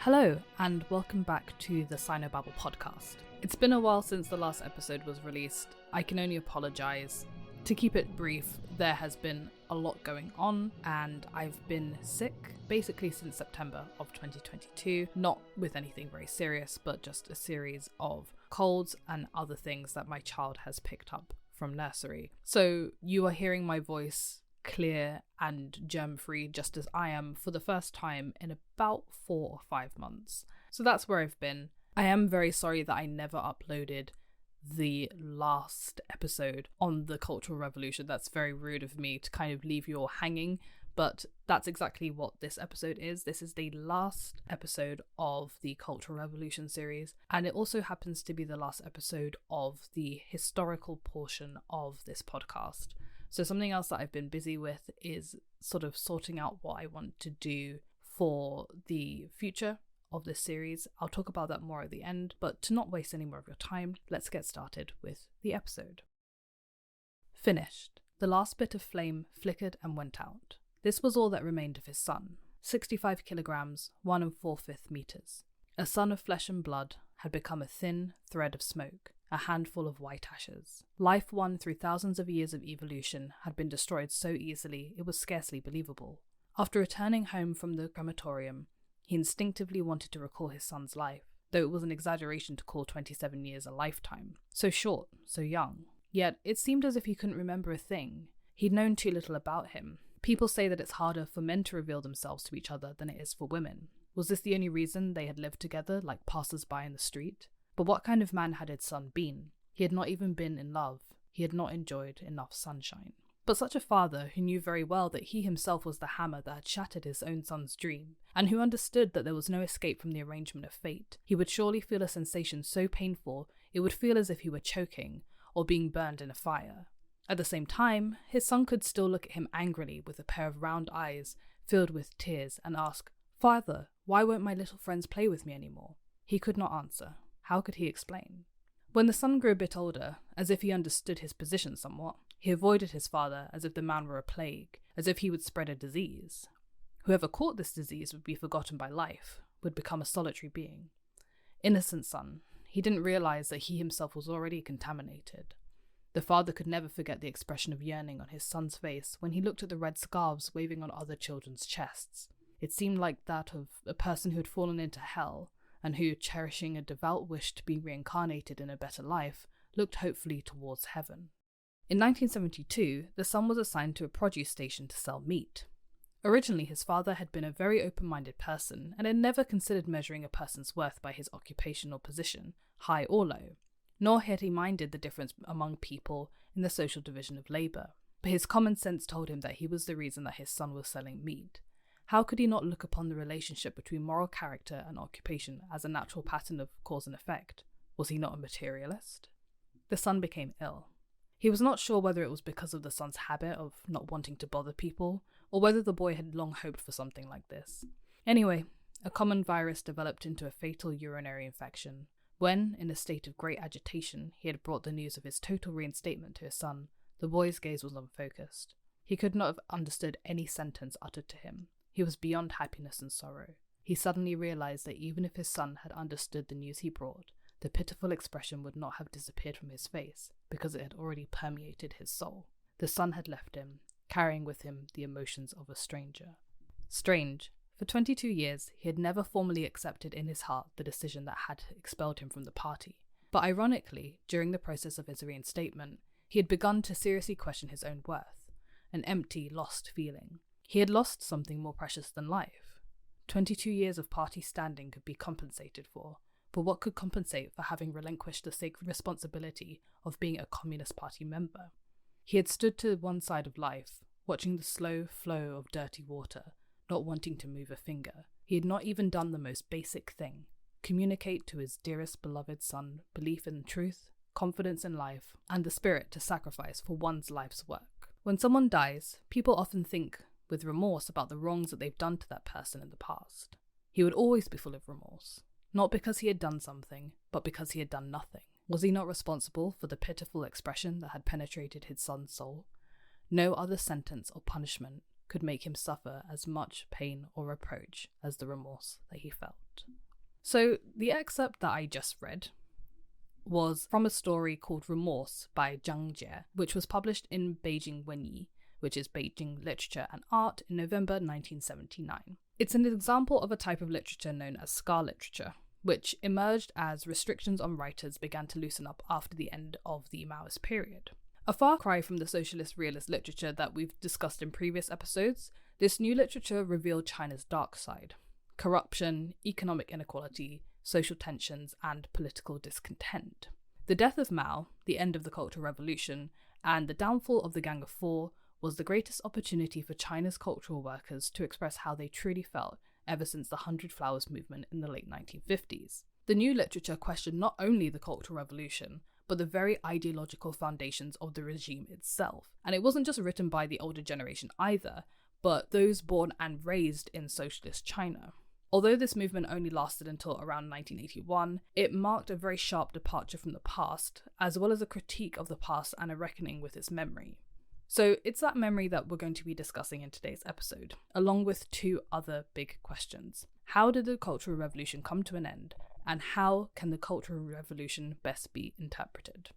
Hello, and welcome back to the Sinobabble podcast. It's been a while since the last episode was released. I can only apologise. To keep it brief, there has been a lot going on, and I've been sick basically since September of 2022. Not with anything very serious, but just a series of colds and other things that my child has picked up from nursery. So you are hearing my voice clear and germ-free, just as I am, for the first time in about 4 or 5 months. So that's where I've been. I am very sorry that I never uploaded the last episode on the Cultural Revolution. That's very rude of me to kind of leave you all hanging, but that's exactly what this episode is. This is the last episode of the Cultural Revolution series, and it also happens to be the last episode of the historical portion of this podcast. So something else that I've been busy with is sort of sorting out what I want to do for the future of this series. I'll talk about that more at the end, but to not waste any more of your time, let's get started with the episode. Finished. The last bit of flame flickered and went out. This was all that remained of his son. 65 kilograms, 1 4/5 meters. A son of flesh and blood had become a thin thread of smoke, a handful of white ashes. Life won through thousands of years of evolution had been destroyed so easily it was scarcely believable. After returning home from the crematorium, he instinctively wanted to recall his son's life, though it was an exaggeration to call 27 years a lifetime. So short, so young. Yet it seemed as if he couldn't remember a thing. He'd known too little about him. People say that it's harder for men to reveal themselves to each other than it is for women. Was this the only reason they had lived together like passers-by in the street? But what kind of man had his son been? He had not even been in love. He had not enjoyed enough sunshine. But such a father who knew very well that he himself was the hammer that had shattered his own son's dream, and who understood that there was no escape from the arrangement of fate, he would surely feel a sensation so painful it would feel as if he were choking or being burned in a fire. At the same time, his son could still look at him angrily with a pair of round eyes filled with tears and ask, "Father, why won't my little friends play with me anymore?" He could not answer. How could he explain? When the son grew a bit older, as if he understood his position somewhat, he avoided his father as if the man were a plague, as if he would spread a disease. Whoever caught this disease would be forgotten by life, would become a solitary being. Innocent son, he didn't realize that he himself was already contaminated. The father could never forget the expression of yearning on his son's face when he looked at the red scarves waving on other children's chests. It seemed like that of a person who had fallen into hell, and who, cherishing a devout wish to be reincarnated in a better life, looked hopefully towards heaven. In 1972, the son was assigned to a produce station to sell meat. Originally, his father had been a very open-minded person and had never considered measuring a person's worth by his occupational position, high or low, nor had he minded the difference among people in the social division of labour. But his common sense told him that he was the reason that his son was selling meat. How could he not look upon the relationship between moral character and occupation as a natural pattern of cause and effect? Was he not a materialist? The son became ill. He was not sure whether it was because of the son's habit of not wanting to bother people, or whether the boy had long hoped for something like this. Anyway, a common virus developed into a fatal urinary infection. When, in a state of great agitation, he had brought the news of his total reinstatement to his son, the boy's gaze was unfocused. He could not have understood any sentence uttered to him. He was beyond happiness and sorrow. He suddenly realized that even if his son had understood the news he brought, the pitiful expression would not have disappeared from his face, because it had already permeated his soul. The son had left him, carrying with him the emotions of a stranger. Strange. For 22 years, he had never formally accepted in his heart the decision that had expelled him from the party. But ironically, during the process of his reinstatement, he had begun to seriously question his own worth, an empty, lost feeling. He had lost something more precious than life. 22 years of party standing could be compensated for, but what could compensate for having relinquished the sacred responsibility of being a Communist Party member? He had stood to one side of life, watching the slow flow of dirty water, not wanting to move a finger. He had not even done the most basic thing, communicate to his dearest beloved son belief in truth, confidence in life, and the spirit to sacrifice for one's life's work. When someone dies, people often think with remorse about the wrongs that they've done to that person in the past. He would always be full of remorse, not because he had done something, but because he had done nothing. Was he not responsible for the pitiful expression that had penetrated his son's soul? No other sentence or punishment could make him suffer as much pain or reproach as the remorse that he felt. So the excerpt that I just read was from a story called Remorse by Zhang Jie, which was published in Beijing Wenyi, which is Beijing Literature and Art, in November 1979. It's an example of a type of literature known as scar literature, which emerged as restrictions on writers began to loosen up after the end of the Maoist period. A far cry from the socialist realist literature that we've discussed in previous episodes, this new literature revealed China's dark side: corruption, economic inequality, social tensions, and political discontent. The death of Mao, the end of the Cultural Revolution, and the downfall of the Gang of Four was the greatest opportunity for China's cultural workers to express how they truly felt ever since the 100 Flowers movement in the late 1950s. The new literature questioned not only the Cultural Revolution, but the very ideological foundations of the regime itself. And it wasn't just written by the older generation either, but those born and raised in socialist China. Although this movement only lasted until around 1981, it marked a very sharp departure from the past, as well as a critique of the past and a reckoning with its memory. So it's that memory that we're going to be discussing in today's episode, along with two other big questions. How did the Cultural Revolution come to an end, and how can the Cultural Revolution best be interpreted?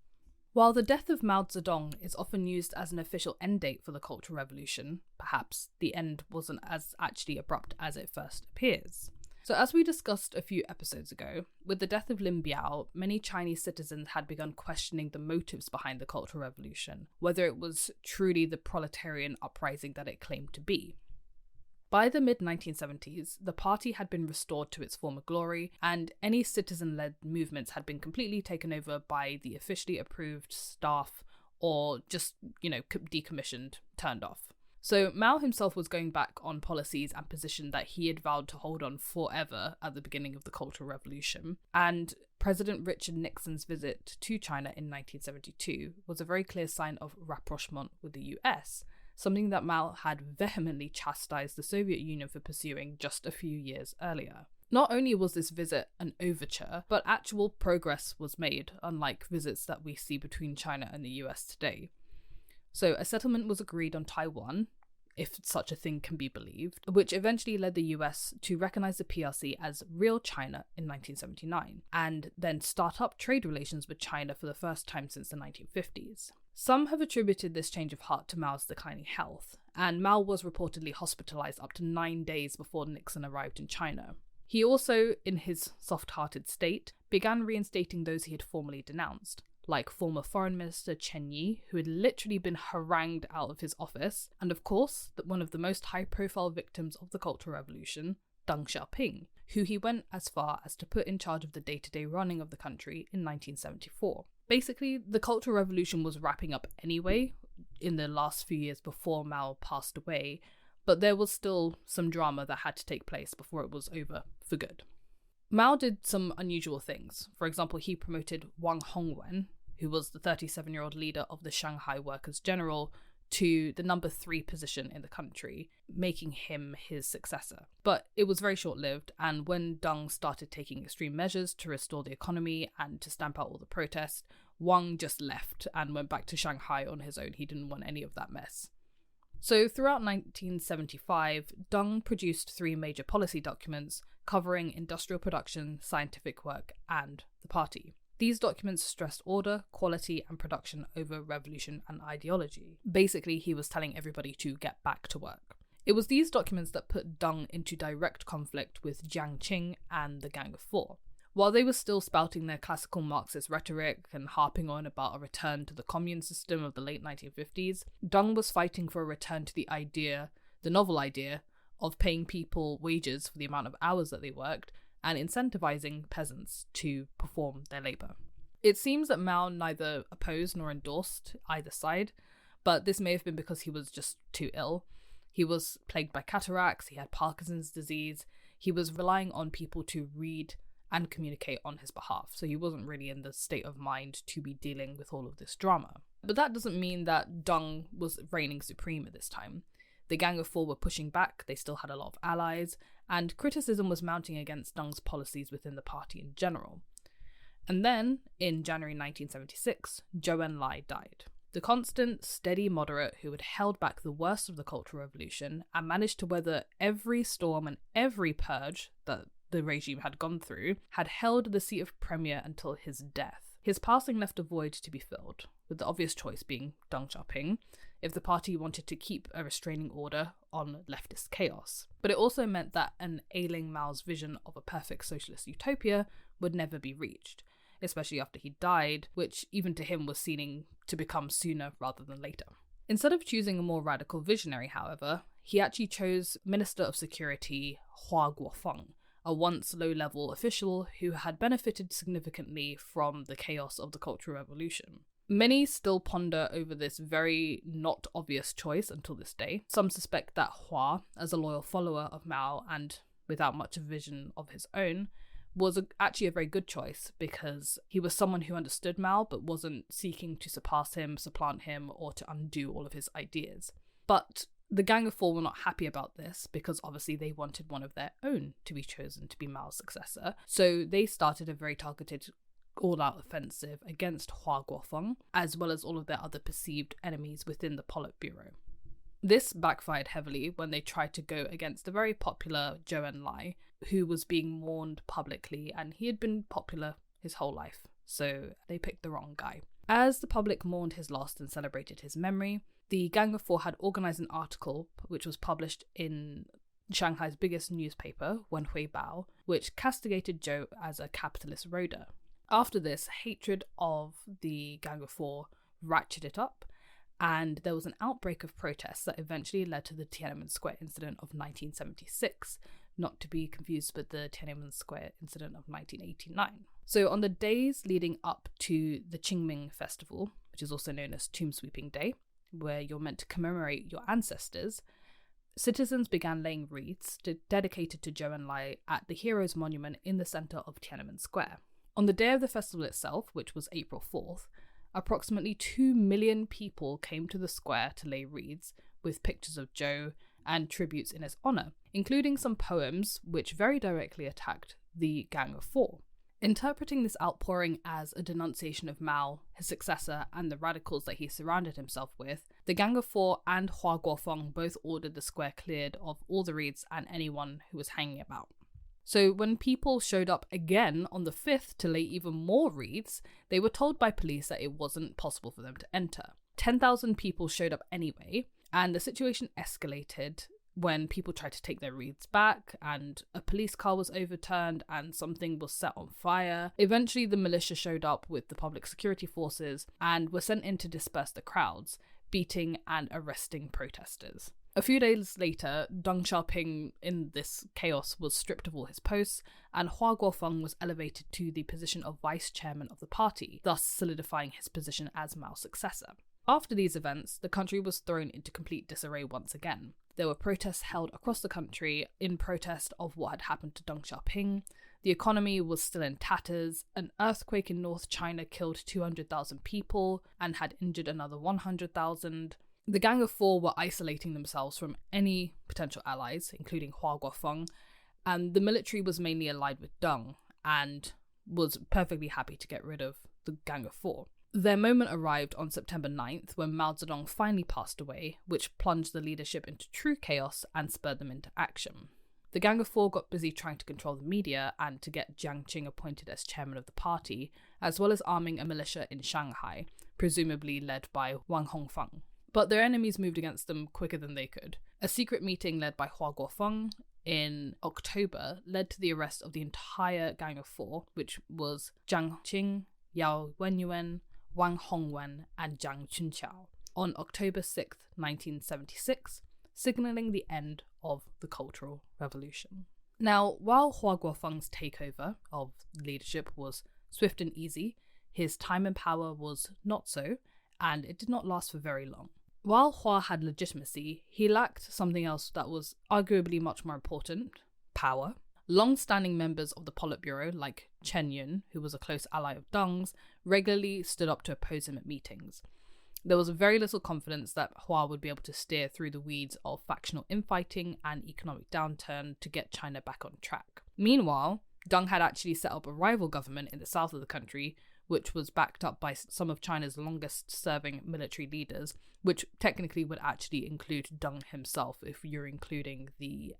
While the death of Mao Zedong is often used as an official end date for the Cultural Revolution, perhaps the end wasn't as actually abrupt as it first appears. So as we discussed a few episodes ago, with the death of Lin Biao, many Chinese citizens had begun questioning the motives behind the Cultural Revolution, whether it was truly the proletarian uprising that it claimed to be. By the mid-1970s, the party had been restored to its former glory, and any citizen-led movements had been completely taken over by the officially approved staff, or just, decommissioned, turned off. So Mao himself was going back on policies and positions that he had vowed to hold on forever at the beginning of the Cultural Revolution, and President Richard Nixon's visit to China in 1972 was a very clear sign of rapprochement with the US, something that Mao had vehemently chastised the Soviet Union for pursuing just a few years earlier. Not only was this visit an overture, but actual progress was made, unlike visits that we see between China and the US today. So a settlement was agreed on Taiwan, if such a thing can be believed, which eventually led the US to recognize the PRC as real China in 1979, and then start up trade relations with China for the first time since the 1950s. Some have attributed this change of heart to Mao's declining health, and Mao was reportedly hospitalized up to 9 days before Nixon arrived in China. He also, in his soft-hearted state, began reinstating those he had formerly denounced, like former Foreign Minister Chen Yi, who had literally been harangued out of his office, and of course, one of the most high-profile victims of the Cultural Revolution, Deng Xiaoping, who he went as far as to put in charge of the day-to-day running of the country in 1974. Basically, the Cultural Revolution was wrapping up anyway, in the last few years before Mao passed away, but there was still some drama that had to take place before it was over for good. Mao did some unusual things. For example, he promoted Wang Hongwen, who was the 37-year-old leader of the Shanghai Workers' General, to the number 3 position in the country, making him his successor. But it was very short-lived, and when Deng started taking extreme measures to restore the economy and to stamp out all the protests, Wang just left and went back to Shanghai on his own. He didn't want any of that mess. So throughout 1975, Deng produced 3 major policy documents covering industrial production, scientific work, and the party. These documents stressed order, quality, and production over revolution and ideology. Basically, he was telling everybody to get back to work. It was these documents that put Deng into direct conflict with Jiang Qing and the Gang of Four. While they were still spouting their classical Marxist rhetoric and harping on about a return to the commune system of the late 1950s, Deng was fighting for a return to the novel idea, of paying people wages for the amount of hours that they worked, and incentivizing peasants to perform their labour. It seems that Mao neither opposed nor endorsed either side, but this may have been because he was just too ill. He was plagued by cataracts, he had Parkinson's disease, he was relying on people to read and communicate on his behalf, so he wasn't really in the state of mind to be dealing with all of this drama. But that doesn't mean that Deng was reigning supreme at this time. The Gang of Four were pushing back, they still had a lot of allies, and criticism was mounting against Deng's policies within the party in general. And then, in January 1976, Zhou Enlai died. The constant, steady moderate who had held back the worst of the Cultural Revolution and managed to weather every storm and every purge that the regime had gone through, had held the seat of premier until his death. His passing left a void to be filled, with the obvious choice being Deng Xiaoping, if the party wanted to keep a restraining order on leftist chaos. But it also meant that an ailing Mao's vision of a perfect socialist utopia would never be reached, especially after he died, which even to him was seen to become sooner rather than later. Instead of choosing a more radical visionary, however, he actually chose Minister of Security Hua Guofeng, a once low-level official who had benefited significantly from the chaos of the Cultural Revolution. Many still ponder over this very not obvious choice until this day. Some suspect that Hua, as a loyal follower of Mao and without much vision of his own, was actually a very good choice because he was someone who understood Mao but wasn't seeking to surpass him, supplant him, or to undo all of his ideas. But the Gang of Four were not happy about this because obviously they wanted one of their own to be chosen to be Mao's successor. So they started a very targeted all-out offensive against Hua Guofeng, as well as all of their other perceived enemies within the Politburo. This backfired heavily when they tried to go against the very popular Zhou Enlai, who was being mourned publicly, and he had been popular his whole life, so they picked the wrong guy. As the public mourned his loss and celebrated his memory, the Gang of Four had organised an article which was published in Shanghai's biggest newspaper, Wenhui Bao, which castigated Zhou as a capitalist raider. After this, hatred of the Gang of Four ratcheted up, and there was an outbreak of protests that eventually led to the Tiananmen Square incident of 1976, not to be confused with the Tiananmen Square incident of 1989. So on the days leading up to the Qingming Festival, which is also known as Tomb Sweeping Day, where you're meant to commemorate your ancestors, citizens began laying wreaths dedicated to Zhou Enlai at the Heroes Monument in the centre of Tiananmen Square. On the day of the festival itself, which was April 4th, approximately 2 million people came to the square to lay wreaths with pictures of Zhou and tributes in his honour, including some poems which very directly attacked the Gang of Four. Interpreting this outpouring as a denunciation of Mao, his successor, and the radicals that he surrounded himself with, the Gang of Four and Hua Guofeng both ordered the square cleared of all the wreaths and anyone who was hanging about. So when people showed up again on the 5th to lay even more wreaths, they were told by police that it wasn't possible for them to enter. 10,000 people showed up anyway, and the situation escalated when people tried to take their wreaths back, and a police car was overturned and something was set on fire. Eventually the militia showed up with the public security forces and were sent in to disperse the crowds, beating and arresting protesters. A few days later, Deng Xiaoping in this chaos was stripped of all his posts, and Hua Guofeng was elevated to the position of vice chairman of the party, thus solidifying his position as Mao's successor. After these events, the country was thrown into complete disarray once again. There were protests held across the country in protest of what had happened to Deng Xiaoping. The economy was still in tatters. An earthquake in North China killed 200,000 people and had injured another 100,000. The Gang of Four were isolating themselves from any potential allies, including Hua Guofeng, and the military was mainly allied with Deng and was perfectly happy to get rid of the Gang of Four. Their moment arrived on September 9th when Mao Zedong finally passed away, which plunged the leadership into true chaos and spurred them into action. The Gang of Four got busy trying to control the media and to get Jiang Qing appointed as chairman of the party, as well as arming a militia in Shanghai, presumably led by Wang Hongfeng. But their enemies moved against them quicker than they could. A secret meeting led by Hua Guofeng in October led to the arrest of the entire Gang of Four, which was Jiang Qing, Yao Wenyuan, Wang Hongwen, and Zhang Chunqiao, on October 6th, 1976, signalling the end of the Cultural Revolution. Now, while Hua Guofeng's takeover of leadership was swift and easy, his time in power was not so, and it did not last for very long. While Hua had legitimacy, he lacked something else that was arguably much more important: power. Long-standing members of the Politburo, like Chen Yun, who was a close ally of Deng's, regularly stood up to oppose him at meetings. There was very little confidence that Hua would be able to steer through the weeds of factional infighting and economic downturn to get China back on track. Meanwhile, Deng had actually set up a rival government in the south of the country, which was backed up by some of China's longest-serving military leaders, which technically would actually include Deng himself if you're including the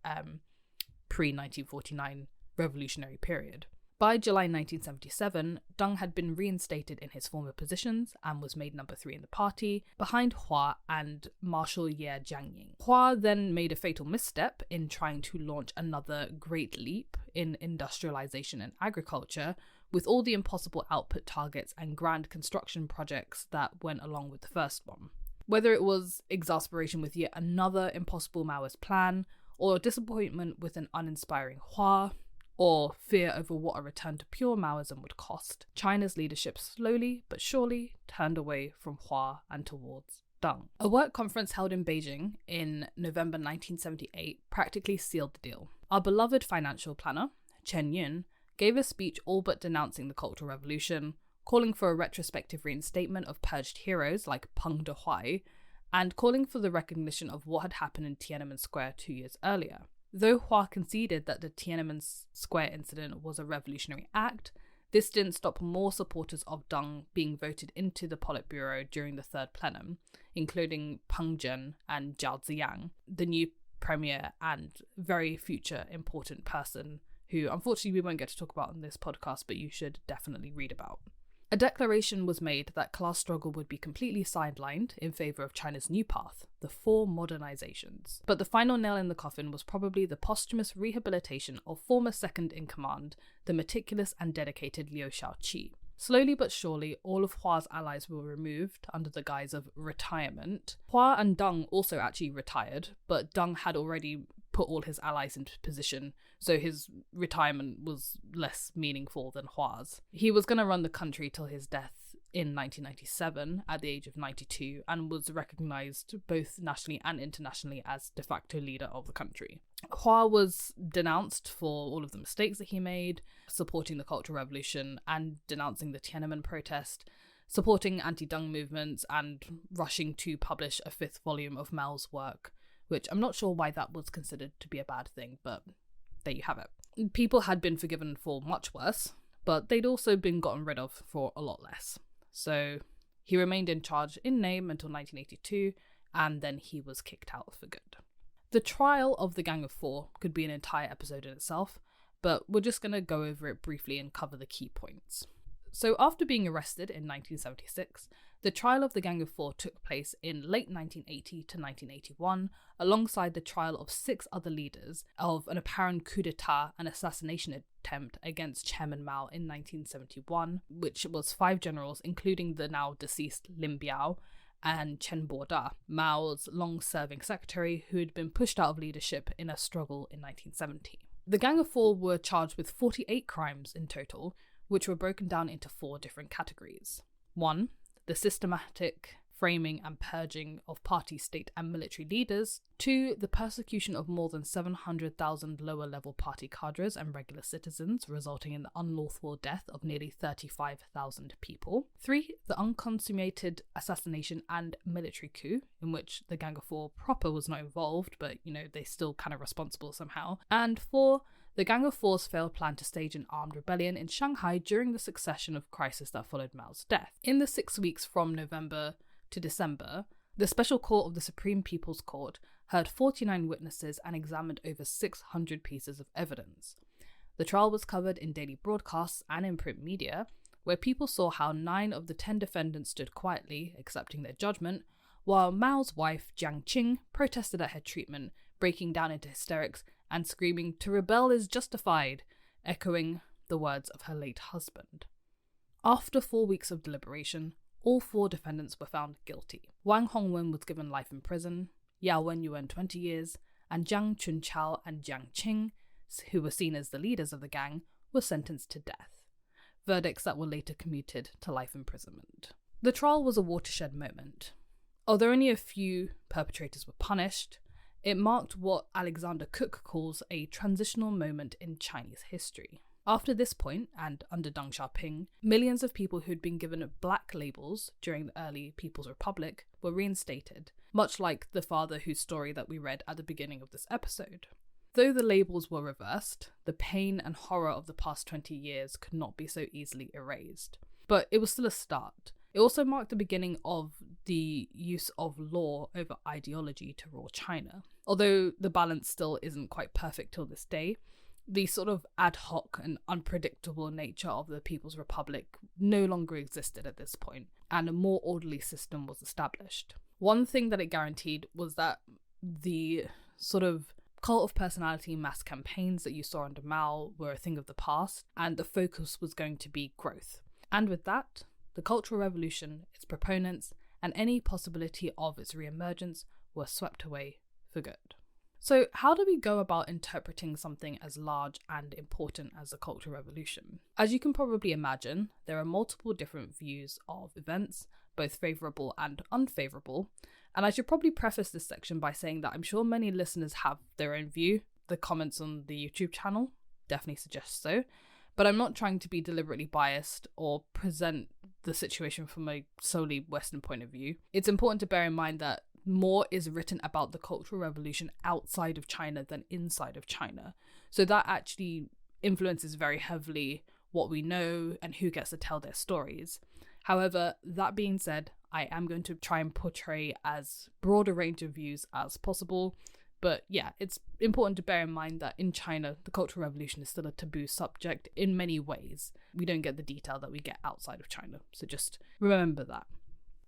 pre-1949 revolutionary period. By July 1977, Deng had been reinstated in his former positions and was made number 3 in the party, behind Hua and Marshal Ye Jianying. Hua then made a fatal misstep in trying to launch another great leap in industrialization and agriculture, with all the impossible output targets and grand construction projects that went along with the first one. Whether it was exasperation with yet another impossible Maoist plan, or disappointment with an uninspiring Hua, or fear over what a return to pure Maoism would cost, China's leadership slowly but surely turned away from Hua and towards Deng. A work conference held in Beijing in November 1978 practically sealed the deal. Our beloved financial planner, Chen Yun, gave a speech all but denouncing the Cultural Revolution, calling for a retrospective reinstatement of purged heroes like Peng Dehuai, and calling for the recognition of what had happened in Tiananmen Square 2 years earlier. Though Hua conceded that the Tiananmen Square incident was a revolutionary act, this didn't stop more supporters of Deng being voted into the Politburo during the third plenum, including Peng Zhen and Zhao Ziyang, the new premier and very future important person who unfortunately we won't get to talk about on this podcast, but you should definitely read about. A declaration was made that class struggle would be completely sidelined in favour of China's new path, the 4 modernizations. But the final nail in the coffin was probably the posthumous rehabilitation of former second-in-command, the meticulous and dedicated Liu Shaoqi. Slowly but surely, all of Hua's allies were removed under the guise of retirement. Hua and Deng also actually retired, but Deng had already put all his allies into position, so his retirement was less meaningful than Hua's. He was going to run the country till his death in 1997 at the age of 92 and was recognised both nationally and internationally as de facto leader of the country. Hua was denounced for all of the mistakes that he made, supporting the Cultural Revolution and denouncing the Tiananmen protest, supporting anti-Deng movements and rushing to publish a 5th volume of Mao's work, which I'm not sure why that was considered to be a bad thing, but there you have it. People had been forgiven for much worse, but they'd also been gotten rid of for a lot less. So he remained in charge in name until 1982, and then he was kicked out for good. The trial of the Gang of Four could be an entire episode in itself, but we're just going to go over it briefly and cover the key points. So after being arrested in 1976, the trial of the Gang of Four took place in late 1980 to 1981, alongside the trial of 6 other leaders of an apparent coup d'etat and assassination attempt against Chairman Mao in 1971, which was 5 generals, including the now deceased Lin Biao and Chen Boda, Mao's long-serving secretary who had been pushed out of leadership in a struggle in 1970. The Gang of Four were charged with 48 crimes in total, which were broken down into 4 different categories. 1. The systematic framing and purging of party, state and military leaders. 2. The persecution of more than 700,000 lower-level party cadres and regular citizens, resulting in the unlawful death of nearly 35,000 people. 3. The unconsummated assassination and military coup, in which the Gang of Four proper was not involved, but, they're still kind of responsible somehow. And 4. The Gang of Four's failed plan to stage an armed rebellion in Shanghai during the succession of crises that followed Mao's death. In the 6 weeks from November to December, the Special Court of the Supreme People's Court heard 49 witnesses and examined over 600 pieces of evidence. The trial was covered in daily broadcasts and in print media, where people saw how 9 of the 10 defendants stood quietly, accepting their judgment, while Mao's wife, Jiang Qing, protested at her treatment, breaking down into hysterics and screaming, "To rebel is justified," echoing the words of her late husband. After 4 weeks of deliberation, all 4 defendants were found guilty. Wang Hongwen was given life in prison, Yao Wenyuan 20 years, and Jiang Chunqiao and Jiang Qing, who were seen as the leaders of the gang, were sentenced to death. Verdicts that were later commuted to life imprisonment. The trial was a watershed moment. Although only a few perpetrators were punished, it marked what Alexander Cook calls a transitional moment in Chinese history. After this point, and under Deng Xiaoping, millions of people who'd been given black labels during the early People's Republic were reinstated, much like the father whose story that we read at the beginning of this episode. Though the labels were reversed, the pain and horror of the past 20 years could not be so easily erased. But it was still a start. It also marked the beginning of the use of law over ideology to rule China. Although the balance still isn't quite perfect till this day, The sort of ad hoc and unpredictable nature of the People's Republic no longer existed at this point, and a more orderly system was established. One thing that it guaranteed was that the sort of cult of personality mass campaigns that you saw under Mao were a thing of the past, and the focus was going to be growth. And with that, the Cultural Revolution, its proponents, and any possibility of its re-emergence were swept away for good. So how do we go about interpreting something as large and important as the Cultural Revolution? As you can probably imagine, there are multiple different views of events, both favourable and unfavourable, and I should probably preface this section by saying that I'm sure many listeners have their own view. The comments on the YouTube channel definitely suggest so, but I'm not trying to be deliberately biased or present the situation from a solely Western point of view. It's important to bear in mind that more is written about the Cultural Revolution outside of China than inside of China. So that actually influences very heavily what we know and who gets to tell their stories. However, that being said, I am going to try and portray as broad a range of views as possible. But yeah, it's important to bear in mind that in China, the Cultural Revolution is still a taboo subject in many ways. We don't get the detail that we get outside of China. So just remember that.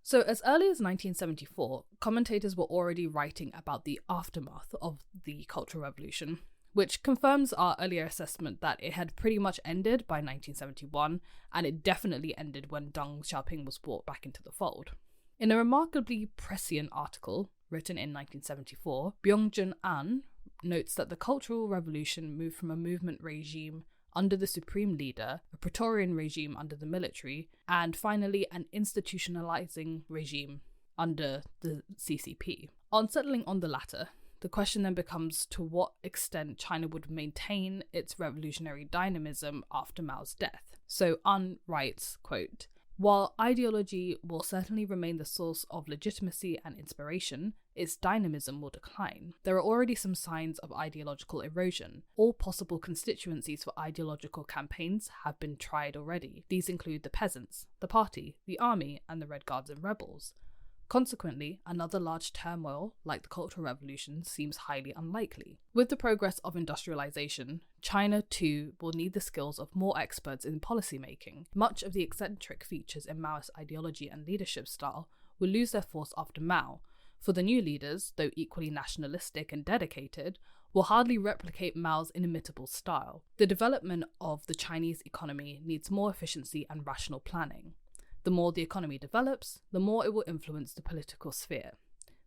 So as early as 1974, commentators were already writing about the aftermath of the Cultural Revolution, which confirms our earlier assessment that it had pretty much ended by 1971, and it definitely ended when Deng Xiaoping was brought back into the fold. In a remarkably prescient article written in 1974, Byung-Jun An notes that the Cultural Revolution moved from a movement regime under the supreme leader, a Praetorian regime under the military, and finally an institutionalizing regime under the CCP. On settling on the latter, the question then becomes to what extent China would maintain its revolutionary dynamism after Mao's death. So An writes, quote, "While ideology will certainly remain the source of legitimacy and inspiration, its dynamism will decline. There are already some signs of ideological erosion. All possible constituencies for ideological campaigns have been tried already. These include the peasants, the party, the army, and the Red Guards and rebels. Consequently, another large turmoil, like the Cultural Revolution, seems highly unlikely. With the progress of industrialization, China too will need the skills of more experts in policymaking. Much of the eccentric features in Maoist ideology and leadership style will lose their force after Mao, for the new leaders, though equally nationalistic and dedicated, will hardly replicate Mao's inimitable style. The development of the Chinese economy needs more efficiency and rational planning. The more the economy develops, the more it will influence the political sphere.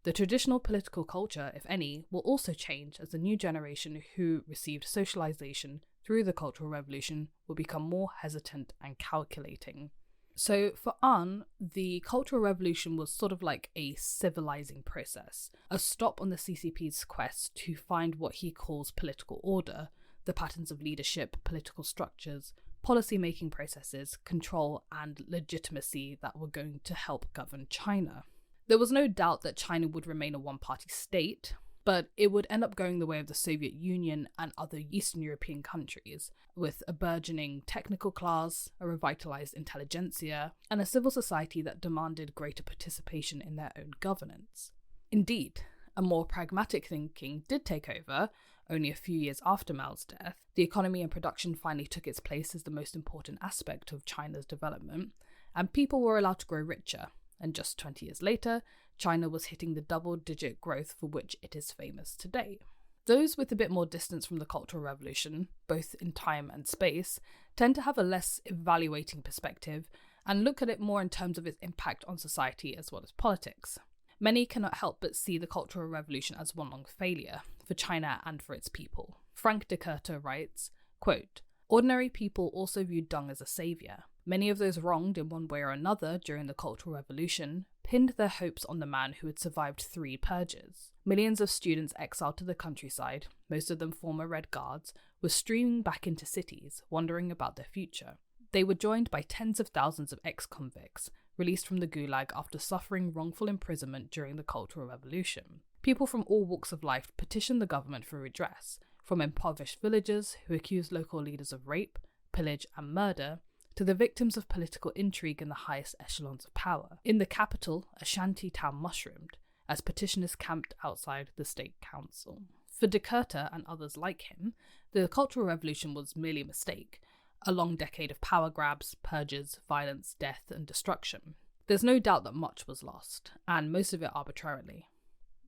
The traditional political culture, if any, will also change as the new generation who received socialization through the Cultural Revolution will become more hesitant and calculating." So for An, the Cultural Revolution was sort of like a civilizing process, a stop on the CCP's quest to find what he calls political order, the patterns of leadership, political structures, policy-making processes, control, and legitimacy that were going to help govern China. There was no doubt that China would remain a one-party state, but it would end up going the way of the Soviet Union and other Eastern European countries, with a burgeoning technical class, a revitalized intelligentsia, and a civil society that demanded greater participation in their own governance. Indeed, a more pragmatic thinking did take over. Only a few years after Mao's death, the economy and production finally took its place as the most important aspect of China's development, and people were allowed to grow richer. And just 20 years later, China was hitting the double-digit growth for which it is famous today. Those with a bit more distance from the Cultural Revolution, both in time and space, tend to have a less evaluating perspective and look at it more in terms of its impact on society as well as politics. Many cannot help but see the Cultural Revolution as one long failure, for China and for its people. Frank de Curter writes, quote, "Ordinary people also viewed Deng as a saviour. Many of those wronged in one way or another during the Cultural Revolution pinned their hopes on the man who had survived 3 purges. Millions of students exiled to the countryside, most of them former Red Guards, were streaming back into cities, wondering about their future. They were joined by tens of thousands of ex-convicts, released from the Gulag after suffering wrongful imprisonment during the Cultural Revolution. People from all walks of life petitioned the government for redress, from impoverished villagers who accused local leaders of rape, pillage and murder, to the victims of political intrigue in the highest echelons of power. In the capital, a shanty town mushroomed, as petitioners camped outside the state council." For de Kuyter and others like him, the Cultural Revolution was merely a mistake, a long decade of power grabs, purges, violence, death, and destruction. There's no doubt that much was lost, and most of it arbitrarily.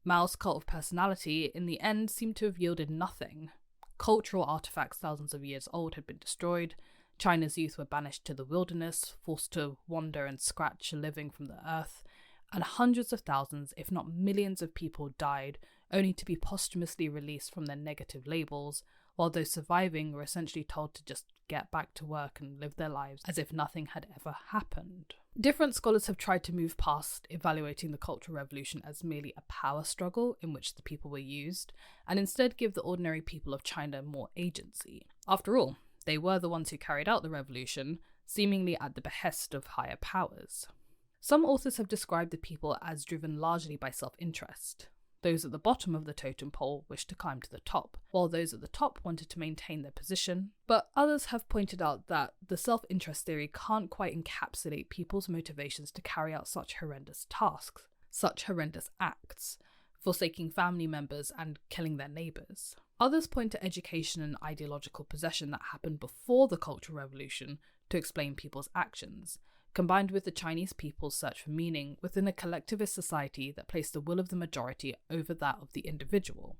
Mao's cult of personality, in the end, seemed to have yielded nothing. Cultural artifacts thousands of years old had been destroyed, China's youth were banished to the wilderness, forced to wander and scratch a living from the earth, and hundreds of thousands, if not millions of people died, only to be posthumously released from their negative labels, while those surviving were essentially told to just get back to work and live their lives as if nothing had ever happened. Different scholars have tried to move past evaluating the Cultural Revolution as merely a power struggle in which the people were used, and instead give the ordinary people of China more agency. After all, they were the ones who carried out the revolution, seemingly at the behest of higher powers. Some authors have described the people as driven largely by self-interest. Those at the bottom of the totem pole wished to climb to the top, while those at the top wanted to maintain their position. But others have pointed out that the self-interest theory can't quite encapsulate people's motivations to carry out such horrendous tasks, such horrendous acts, forsaking family members and killing their neighbours. Others point to education and ideological possession that happened before the Cultural Revolution to explain people's actions, combined with the Chinese people's search for meaning within a collectivist society that placed the will of the majority over that of the individual.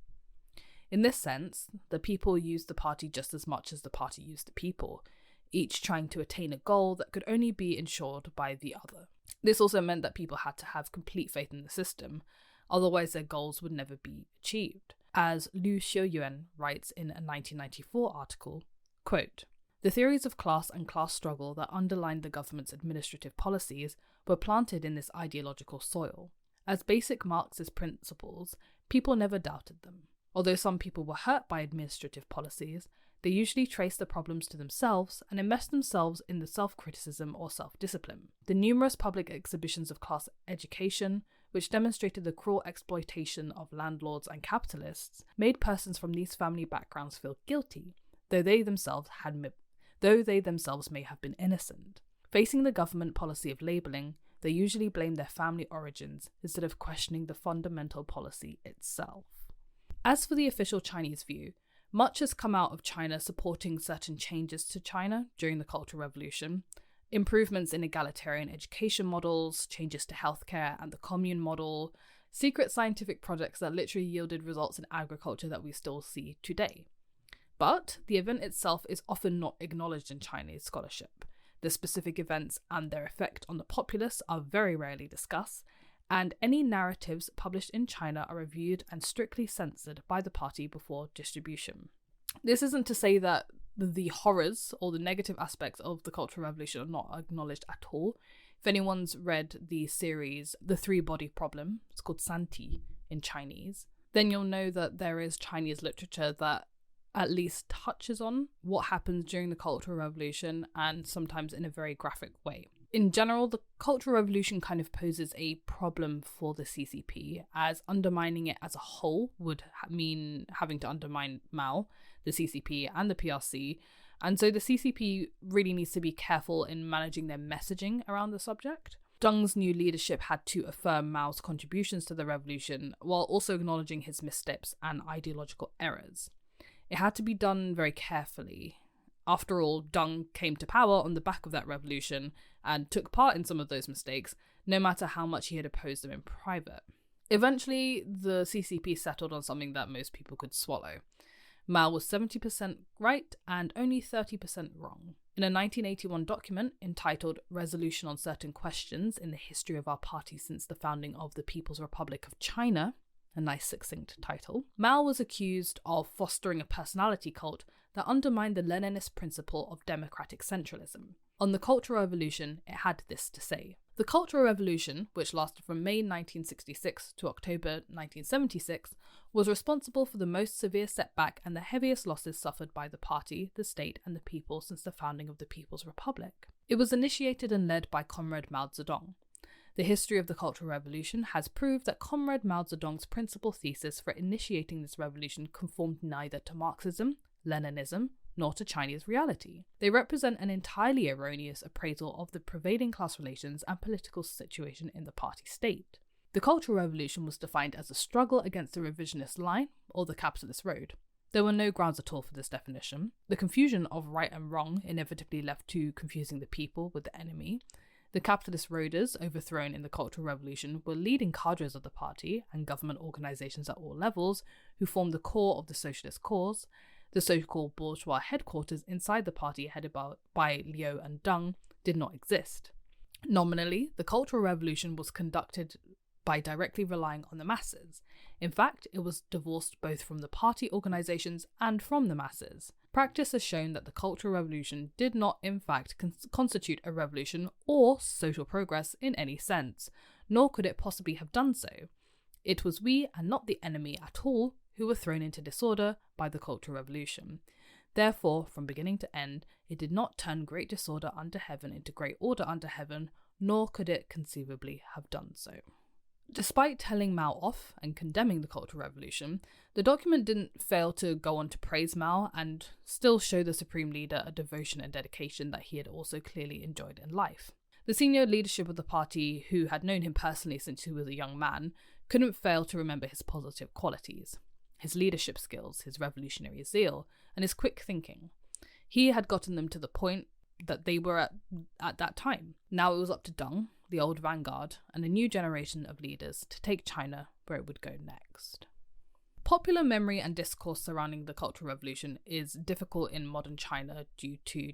In this sense, the people used the party just as much as the party used the people, each trying to attain a goal that could only be ensured by the other. This also meant that people had to have complete faith in the system, otherwise their goals would never be achieved. As Liu Xiuyuan writes in a 1994 article, quote, "The theories of class and class struggle that underlined the government's administrative policies were planted in this ideological soil. As basic Marxist principles, people never doubted them. Although some people were hurt by administrative policies, they usually traced the problems to themselves and immersed themselves in the self-criticism or self-discipline. The numerous public exhibitions of class education, which demonstrated the cruel exploitation of landlords and capitalists, made persons from these family backgrounds feel guilty, though they themselves may have been innocent. Facing the government policy of labelling, they usually blame their family origins instead of questioning the fundamental policy itself." As for the official Chinese view, much has come out of China supporting certain changes to China during the Cultural Revolution, improvements in egalitarian education models, changes to healthcare and the commune model, secret scientific projects that literally yielded results in agriculture that we still see today. But the event itself is often not acknowledged in Chinese scholarship. The specific events and their effect on the populace are very rarely discussed, and any narratives published in China are reviewed and strictly censored by the party before distribution. This isn't to say that the horrors or the negative aspects of the Cultural Revolution are not acknowledged at all. If anyone's read the series The Three-Body Problem, it's called Santi in Chinese, then you'll know that there is Chinese literature that at least touches on what happens during the Cultural Revolution, and sometimes in a very graphic way. In general, the Cultural Revolution kind of poses a problem for the CCP, as undermining it as a whole would mean having to undermine Mao, the CCP, and the PRC, and so the CCP really needs to be careful in managing their messaging around the subject. Deng's new leadership had to affirm Mao's contributions to the revolution, while also acknowledging his missteps and ideological errors. It had to be done very carefully. After all, Deng came to power on the back of that revolution and took part in some of those mistakes, no matter how much he had opposed them in private. Eventually, the CCP settled on something that most people could swallow. Mao was 70% right and only 30% wrong. In a 1981 document entitled Resolution on Certain Questions in the History of Our Party Since the Founding of the People's Republic of China, a nice succinct title, Mao was accused of fostering a personality cult that undermined the Leninist principle of democratic centralism. On the Cultural Revolution, it had this to say. The Cultural Revolution, which lasted from May 1966 to October 1976, was responsible for the most severe setback and the heaviest losses suffered by the party, the state, and the people since the founding of the People's Republic. It was initiated and led by Comrade Mao Zedong. The history of the Cultural Revolution has proved that Comrade Mao Zedong's principal thesis for initiating this revolution conformed neither to Marxism, Leninism, nor to Chinese reality. They represent an entirely erroneous appraisal of the prevailing class relations and political situation in the party state. The Cultural Revolution was defined as a struggle against the revisionist line, or the capitalist road. There were no grounds at all for this definition. The confusion of right and wrong inevitably left to confusing the people with the enemy. The capitalist roaders, overthrown in the Cultural Revolution, were leading cadres of the party and government organisations at all levels, who formed the core of the socialist cause. The so-called bourgeois headquarters inside the party, headed by Liu and Deng, did not exist. Nominally, the Cultural Revolution was conducted by directly relying on the masses. In fact, it was divorced both from the party organisations and from the masses. Practice has shown that the Cultural Revolution did not, in fact, constitute a revolution or social progress in any sense, nor could it possibly have done so. It was we, and not the enemy at all, who were thrown into disorder by the Cultural Revolution. Therefore, from beginning to end, it did not turn great disorder under heaven into great order under heaven, nor could it conceivably have done so. Despite telling Mao off and condemning the Cultural Revolution, the document didn't fail to go on to praise Mao and still show the supreme leader a devotion and dedication that he had also clearly enjoyed in life. The senior leadership of the party, who had known him personally since he was a young man, couldn't fail to remember his positive qualities. His leadership skills, his revolutionary zeal, and his quick thinking. He had gotten them to the point that they were at that time. Now it was up to Deng, the old vanguard, and a new generation of leaders to take China where it would go next. Popular memory and discourse surrounding the Cultural Revolution is difficult in modern China due to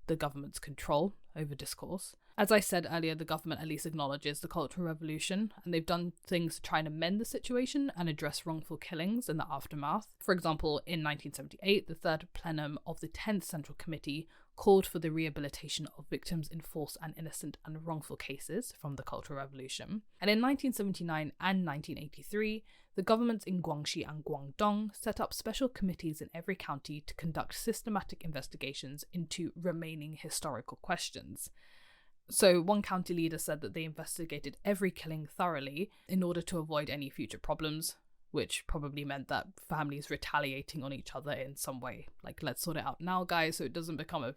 the government's control over discourse. As I said earlier, the government at least acknowledges the Cultural Revolution, and they've done things to try and amend the situation and address wrongful killings in the aftermath. For example, in 1978, the third plenum of the 10th Central Committee called for the rehabilitation of victims in false and innocent and wrongful cases from the Cultural Revolution. And in 1979 and 1983, the governments in Guangxi and Guangdong set up special committees in every county to conduct systematic investigations into remaining historical questions. So one county leader said that they investigated every killing thoroughly in order to avoid any future problems, which probably meant that families retaliating on each other in some way. Like, let's sort it out now, guys, so it doesn't become a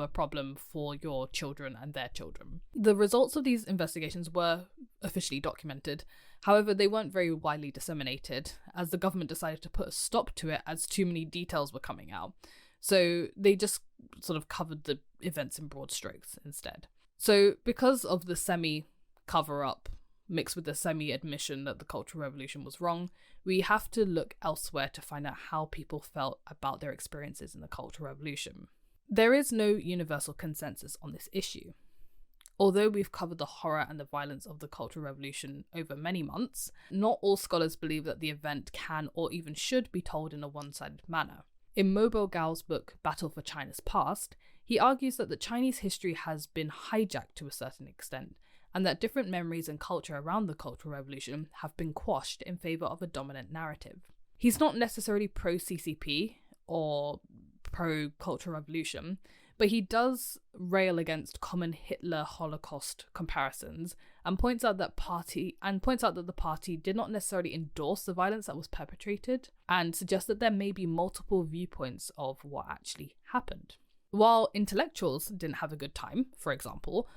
problem for your children and their children. The results of these investigations were officially documented. However, they weren't very widely disseminated, as the government decided to put a stop to it as too many details were coming out. So they just sort of covered the events in broad strokes instead. So because of the semi-cover-up mixed with the semi-admission that the Cultural Revolution was wrong, we have to look elsewhere to find out how people felt about their experiences in the Cultural Revolution. There is no universal consensus on this issue. Although we've covered the horror and the violence of the Cultural Revolution over many months, not all scholars believe that the event can or even should be told in a one-sided manner. In Mobile Gao's book, Battle for China's Past, he argues that the Chinese history has been hijacked to a certain extent, and that different memories and culture around the Cultural Revolution have been quashed in favour of a dominant narrative. He's not necessarily pro-CCP or pro-Cultural Revolution, but he does rail against common Hitler-Holocaust comparisons and points out that the party did not necessarily endorse the violence that was perpetrated and suggests that there may be multiple viewpoints of what actually happened. While intellectuals didn't have a good time, for example,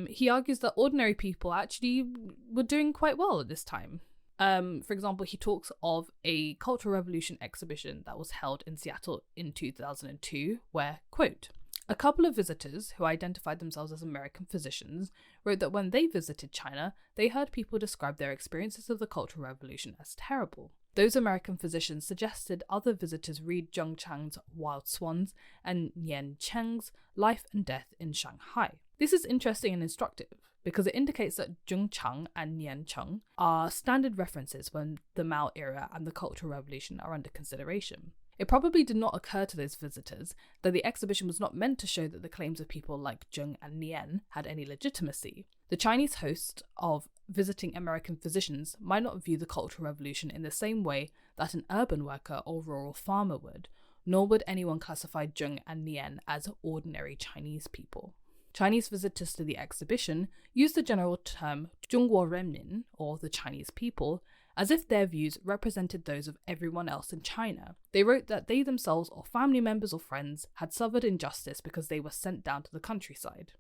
he argues that ordinary people actually were doing quite well at this time. For example, he talks of a Cultural Revolution exhibition that was held in Seattle in 2002, where, quote, "A couple of visitors who identified themselves as American physicians wrote that when they visited China, they heard people describe their experiences of the Cultural Revolution as terrible. Those American physicians suggested other visitors read Zheng Chang's Wild Swans and Nian Cheng's Life and Death in Shanghai. This is interesting and instructive because it indicates that Zheng Chang and Nian Cheng are standard references when the Mao era and the Cultural Revolution are under consideration. It probably did not occur to those visitors that the exhibition was not meant to show that the claims of people like Zheng and Nian had any legitimacy. The Chinese host of visiting American physicians might not view the Cultural Revolution in the same way that an urban worker or rural farmer would, nor would anyone classify Zheng and Nian as ordinary Chinese people. Chinese visitors to the exhibition used the general term 中国人民, or the Chinese people, as if their views represented those of everyone else in China. They wrote that they themselves or family members or friends had suffered injustice because they were sent down to the countryside.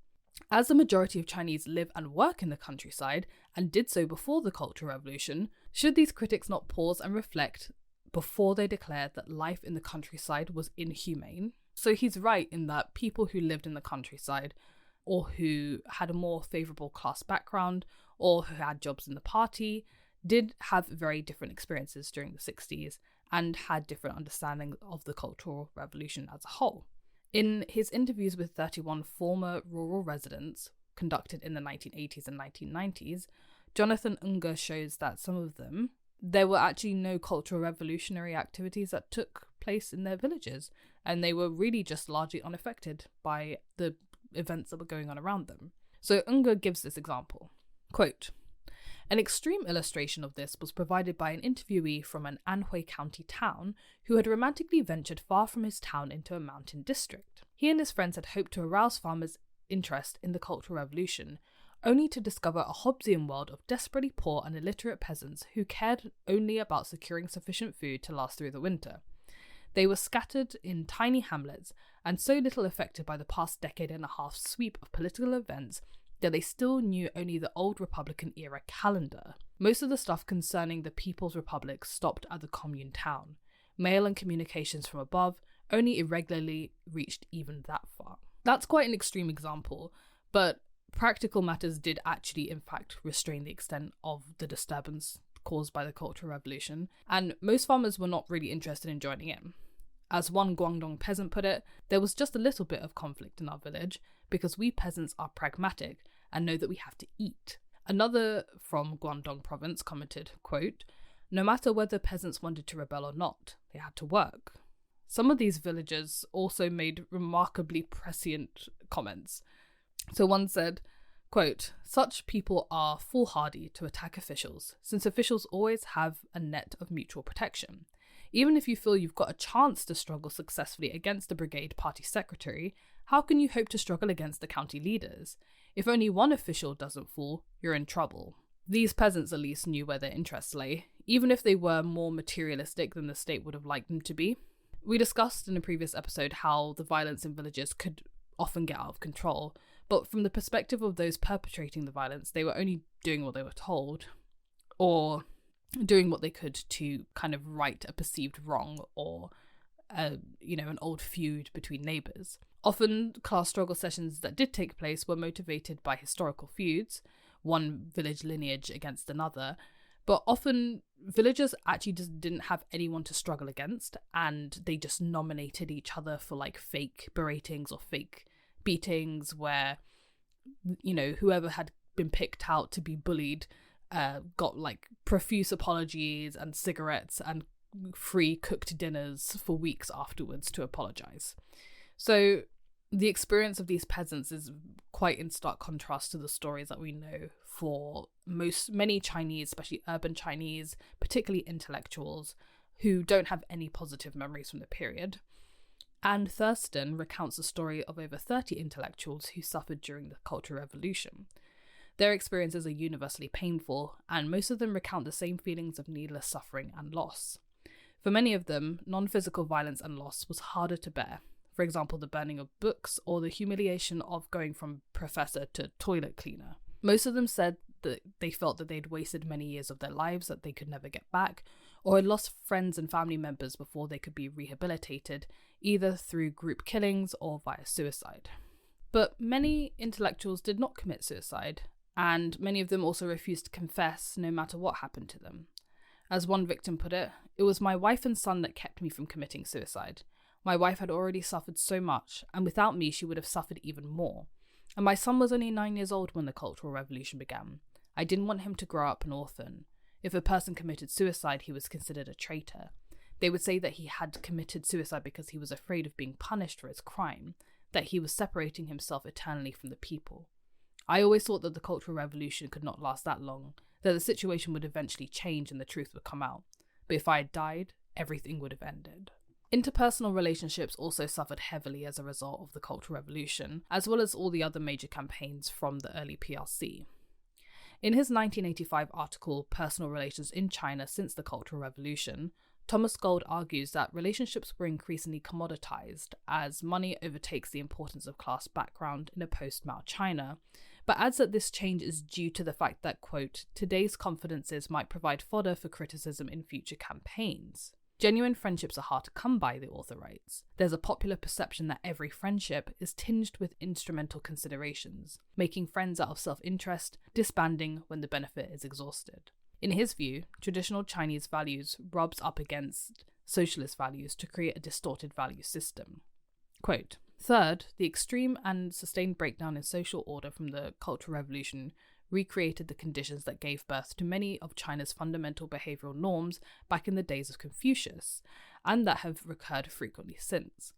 As the majority of Chinese live and work in the countryside, and did so before the Cultural Revolution, should these critics not pause and reflect before they declare that life in the countryside was inhumane? So he's right in that people who lived in the countryside, or who had a more favourable class background, or who had jobs in the party, did have very different experiences during the 60s and had different understandings of the Cultural Revolution as a whole. In his interviews with 31 former rural residents conducted in the 1980s and 1990s, Jonathan Unger shows that some of them, there were actually no cultural revolutionary activities that took place in their villages, and they were really just largely unaffected by the events that were going on around them. So Unger gives this example. Quote, "An extreme illustration of this was provided by an interviewee from an Anhui County town who had romantically ventured far from his town into a mountain district. He and his friends had hoped to arouse farmers' interest in the Cultural Revolution, only to discover a Hobbesian world of desperately poor and illiterate peasants who cared only about securing sufficient food to last through the winter. They were scattered in tiny hamlets and so little affected by the past decade and a half sweep of political events that they still knew only the old Republican era calendar. Most of the stuff concerning the People's Republic stopped at the commune town. Mail and communications from above only irregularly reached even that far." That's quite an extreme example, but practical matters did actually in fact restrain the extent of the disturbance caused by the Cultural Revolution, and most farmers were not really interested in joining in. As one Guangdong peasant put it, "There was just a little bit of conflict in our village because we peasants are pragmatic and know that we have to eat." Another from Guangdong province commented, quote, "No matter whether peasants wanted to rebel or not, they had to work." Some of these villagers also made remarkably prescient comments. So one said, quote, "Such people are foolhardy to attack officials, since officials always have a net of mutual protection. Even if you feel you've got a chance to struggle successfully against the brigade party secretary, how can you hope to struggle against the county leaders? If only one official doesn't fall, you're in trouble." These peasants at least knew where their interests lay, even if they were more materialistic than the state would have liked them to be. We discussed in a previous episode how the violence in villages could often get out of control, but from the perspective of those perpetrating the violence, they were only doing what they were told, or doing what they could to kind of right a perceived wrong or, an old feud between neighbours. Often, class struggle sessions that did take place were motivated by historical feuds, one village lineage against another, but often villagers actually just didn't have anyone to struggle against, and they just nominated each other for like fake beratings or fake beatings where, whoever had been picked out to be bullied got like profuse apologies and cigarettes and free cooked dinners for weeks afterwards to apologize. So the experience of these peasants is quite in stark contrast to the stories that we know for many Chinese, especially urban Chinese, particularly intellectuals, who don't have any positive memories from the period. And Thurston recounts the story of over 30 intellectuals who suffered during the Cultural Revolution. Their experiences are universally painful, and most of them recount the same feelings of needless suffering and loss. For many of them, non-physical violence and loss was harder to bear. For example, the burning of books or the humiliation of going from professor to toilet cleaner. Most of them said that they felt that they'd wasted many years of their lives that they could never get back, or had lost friends and family members before they could be rehabilitated, either through group killings or via suicide. But many intellectuals did not commit suicide, and many of them also refused to confess no matter what happened to them. As one victim put it, "It was my wife and son that kept me from committing suicide. My wife had already suffered so much, and without me she would have suffered even more. And my son was only 9 years old when the Cultural Revolution began. I didn't want him to grow up an orphan. If a person committed suicide, he was considered a traitor. They would say that he had committed suicide because he was afraid of being punished for his crime, that he was separating himself eternally from the people. I always thought that the Cultural Revolution could not last that long, that the situation would eventually change and the truth would come out. But if I had died, everything would have ended." Interpersonal relationships also suffered heavily as a result of the Cultural Revolution, as well as all the other major campaigns from the early PRC. In his 1985 article, Personal Relations in China Since the Cultural Revolution, Thomas Gold argues that relationships were increasingly commoditized as money overtakes the importance of class background in a post-Mao China, but adds that this change is due to the fact that, quote, today's confidences might provide fodder for criticism in future campaigns. Genuine friendships are hard to come by, the author writes. There's a popular perception that every friendship is tinged with instrumental considerations, making friends out of self-interest, disbanding when the benefit is exhausted. In his view, traditional Chinese values rubs up against socialist values to create a distorted value system. Quote, third, the extreme and sustained breakdown in social order from the Cultural Revolution recreated the conditions that gave birth to many of China's fundamental behavioural norms back in the days of Confucius, and that have recurred frequently since.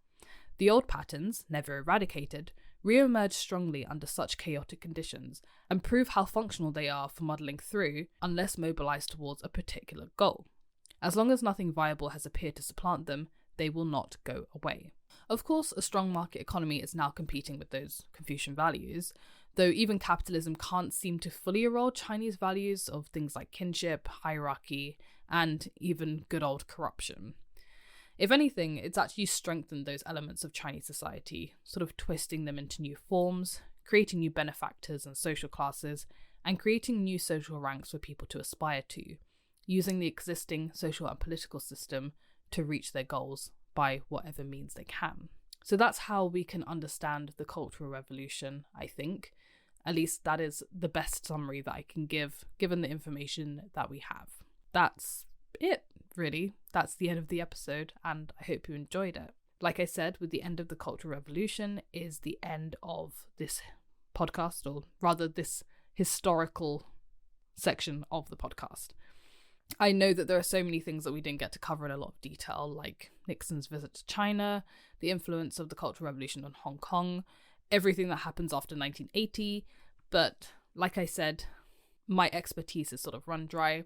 The old patterns, never eradicated, re-emerge strongly under such chaotic conditions and prove how functional they are for muddling through unless mobilised towards a particular goal. As long as nothing viable has appeared to supplant them, they will not go away. Of course, a strong market economy is now competing with those Confucian values, though even capitalism can't seem to fully erode Chinese values of things like kinship, hierarchy, and even good old corruption. If anything, it's actually strengthened those elements of Chinese society, sort of twisting them into new forms, creating new benefactors and social classes, and creating new social ranks for people to aspire to, using the existing social and political system to reach their goals by whatever means they can. So that's how we can understand the Cultural Revolution, I think. At least that is the best summary that I can give, given the information that we have. That's it, really. That's the end of the episode, and I hope you enjoyed it. Like I said, with the end of the Cultural Revolution is the end of this podcast, or rather this historical section of the podcast. I know that there are so many things that we didn't get to cover in a lot of detail, like Nixon's visit to China, the influence of the Cultural Revolution on Hong Kong, everything that happens after 1980, but like I said, my expertise is sort of run dry,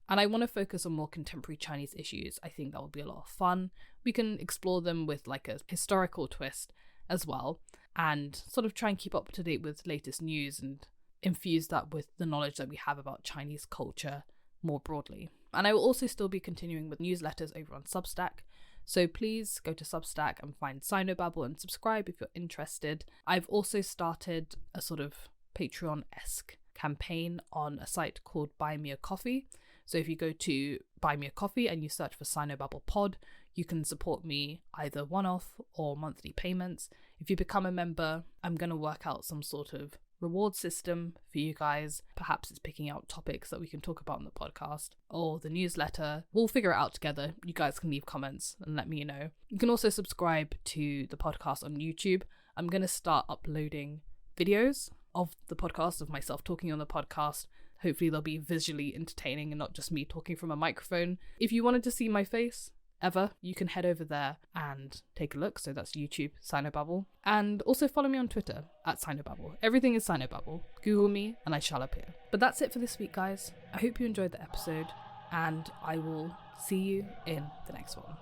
and I want to focus on more contemporary Chinese issues. I think that will be a lot of fun. We can explore them with like a historical twist as well, and sort of try and keep up to date with latest news and infuse that with the knowledge that we have about Chinese culture more broadly. And I will also still be continuing with newsletters over on Substack, so please go to Substack and find Sinobabble and subscribe if you're interested. I've also started a sort of Patreon-esque campaign on a site called Buy Me a Coffee. So if you go to Buy Me a Coffee and you search for Sinobabble Pod, you can support me either one-off or monthly payments. If you become a member, I'm going to work out some sort of reward system for you guys. Perhaps it's picking out topics that we can talk about on the podcast or the newsletter. We'll figure it out together. You guys can leave comments and let me know. You can also subscribe to the podcast on YouTube. I'm going to start uploading videos of the podcast, of myself talking on the podcast. Hopefully they'll be visually entertaining and not just me talking from a microphone. If you wanted to see my face ever, you can head over there and take a look. So that's YouTube, Sinobabble. And also follow me on Twitter at Sinobabble. Everything is Sinobabble. Google me and I shall appear. But that's it for this week, guys. I hope you enjoyed the episode, and I will see you in the next one.